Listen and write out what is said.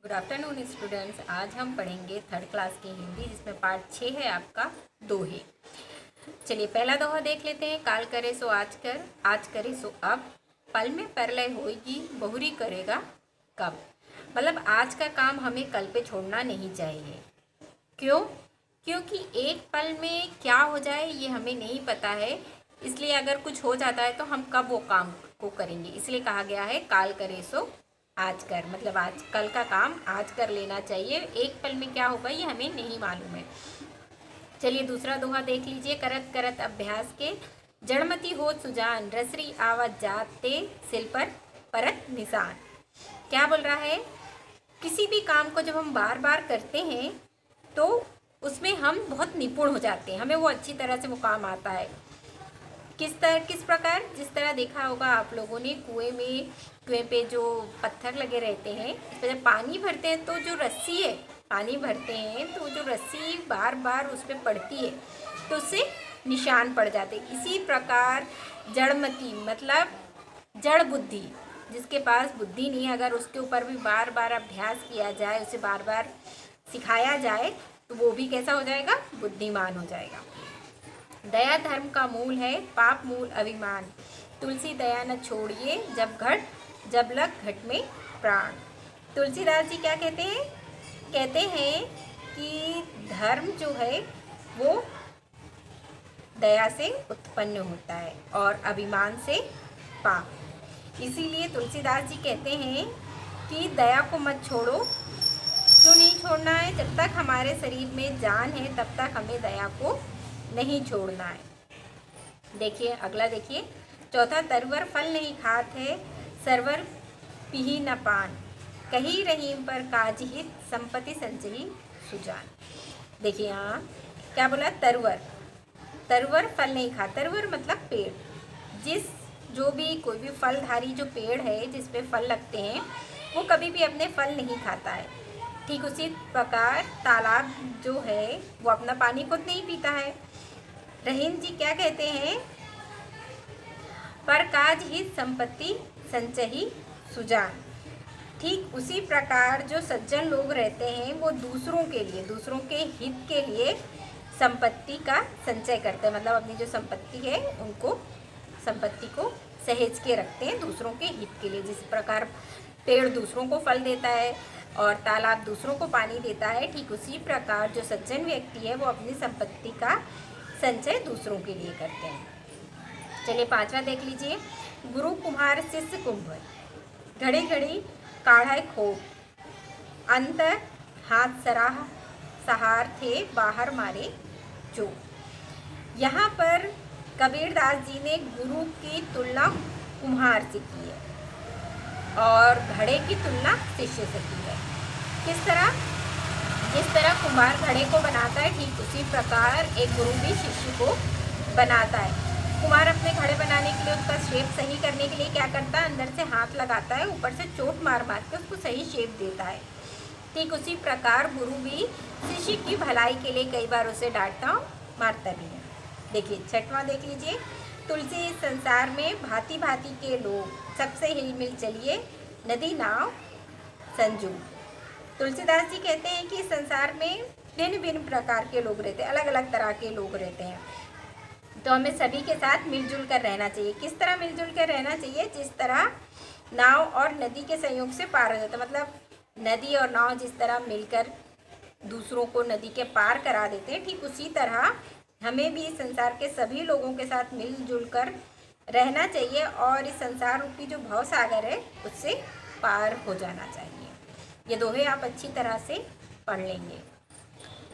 Good afternoon students. आज हम पढ़ेंगे थर्ड क्लास की हिंदी, जिसमें पार्ट 6 है आपका दोहे। चलिए पहला दोहा देख लेते हैं। काल करे सो आज करे सो अब, पल में परलय होएगी बहुरी करेगा कब। मतलब आज का काम हमें कल पे छोड़ना नहीं चाहिए। क्यों? क्योंकि एक पल में क्या हो जाए ये हमें नहीं पता है। इसलिए अगर कुछ हो जाता है तो हम कब वो काम को करेंगे, इसलिए कहा गया है काल करे सो आज कर। मतलब आज कल का काम आज कर लेना चाहिए। एक पल में क्या होगा ये हमें नहीं मालूम है। चलिए दूसरा दोहा देख लीजिए। करत करत अभ्यास के जड़मती हो सुजान, रसरी आवत जाते सिल पर परत निशान। क्या बोल रहा है? किसी भी काम को जब हम बार बार करते हैं तो उसमें हम बहुत निपुण हो जाते हैं, हमें वो अच्छी तरह से वो काम आता है। किस प्रकार? जिस तरह देखा होगा आप लोगों ने कुएं पे जो पत्थर लगे रहते हैं, इस पर जब पानी भरते हैं तो जो रस्सी है, पानी भरते हैं तो जो रस्सी बार बार उस पर पड़ती है तो उससे निशान पड़ जाते। इसी प्रकार जड़मती मतलब जड़ बुद्धि, जिसके पास बुद्धि नहीं है, अगर उसके ऊपर भी बार बार अभ्यास किया जाए, उसे बार बार सिखाया जाए तो वो भी कैसा हो जाएगा? बुद्धिमान हो जाएगा। दया धर्म का मूल है, पाप मूल अभिमान। तुलसी दया न छोड़िए, जब लग घट में प्राण। तुलसीदास जी क्या कहते हैं? कहते हैं कि धर्म जो है वो दया से उत्पन्न होता है और अभिमान से पाप। इसीलिए तुलसीदास जी कहते हैं कि दया को मत छोड़ो। क्यों नहीं छोड़ना है? जब तक हमारे शरीर में जान है तब तक हमें दया को नहीं छोड़ना है। देखिए अगला देखिए। चौथा, तरवर फल नहीं खात है, सरवर पीही न पान। कही रहीम पर काजहित, संपत्ति संचयी सुजान। देखिए यहाँ क्या बोला? तरवर फल नहीं खा। तरवर मतलब पेड़। जो भी कोई भी फलधारी जो पेड़ है जिस पे फल लगते हैं वो कभी भी अपने फल नहीं खाता है। ठीक उसी प्रकार तालाब जो है वो अपना पानी खुद नहीं पीता है। रहीम जी क्या कहते हैं? पर काज ही संपत्ति संचयी सुजान। ठीक उसी प्रकार जो सज्जन लोग रहते हैं वो दूसरों के हित के लिए संपत्ति का संचय करते हैं। मतलब अपनी जो संपत्ति है उनको संपत्ति को सहेज के रखते हैं दूसरों के हित के लिए। जिस प्रकार पेड़ दूसरों को फल देता है और तालाब दूसरों को पानी देता है, ठीक उसी प्रकार जो सज्जन व्यक्ति है वो अपनी संपत्ति का संचय दूसरों के लिए करते हैं। चलिए पांचवा देख लीजिए। गुरु कुम्हार शिष्य कुंभ, घड़ी घड़ी काढ़ा खोप, अंतर हाथ सहार थे बाहर मारे जो। यहाँ पर कबीरदास जी ने गुरु की तुलना कुम्हार से की है और घड़े की तुलना शिष्य से की है। किस तरह? जिस तरह कुम्हार घड़े को बनाता है ठीक उसी प्रकार एक गुरु भी शिष्य को बनाता है। कुम्हार अपने घड़े बनाने के लिए उसका शेप सही करने के लिए क्या करता है? अंदर से हाथ लगाता है, ऊपर से चोट मार के उसको सही शेप देता है। ठीक उसी प्रकार गुरु भी शिष्य की भलाई के लिए कई बार उसे डांटता मारता भी है। देखिए छठवां देख लीजिए। तुलसी इस संसार में भांति भांति के लोग, सबसे हिलमिल चलिए नदी नाव संजू। तुलसीदास जी कहते हैं कि संसार में भिन्न भिन्न प्रकार के लोग रहते हैं, अलग अलग तरह के लोग रहते हैं, तो हमें सभी के साथ मिलजुल कर रहना चाहिए। किस तरह मिलजुल कर रहना चाहिए? जिस तरह नाव और नदी के संयोग से पार हो जाता है। मतलब नदी और नाव जिस तरह मिलकर दूसरों को नदी के पार करा देते हैं, ठीक उसी तरह हमें भी संसार के सभी लोगों के साथ मिलजुल कर रहना चाहिए और इस संसार रूपी जो भव सागर है उससे पार हो जाना चाहिए। ये दोहे आप अच्छी तरह से पढ़ लेंगे।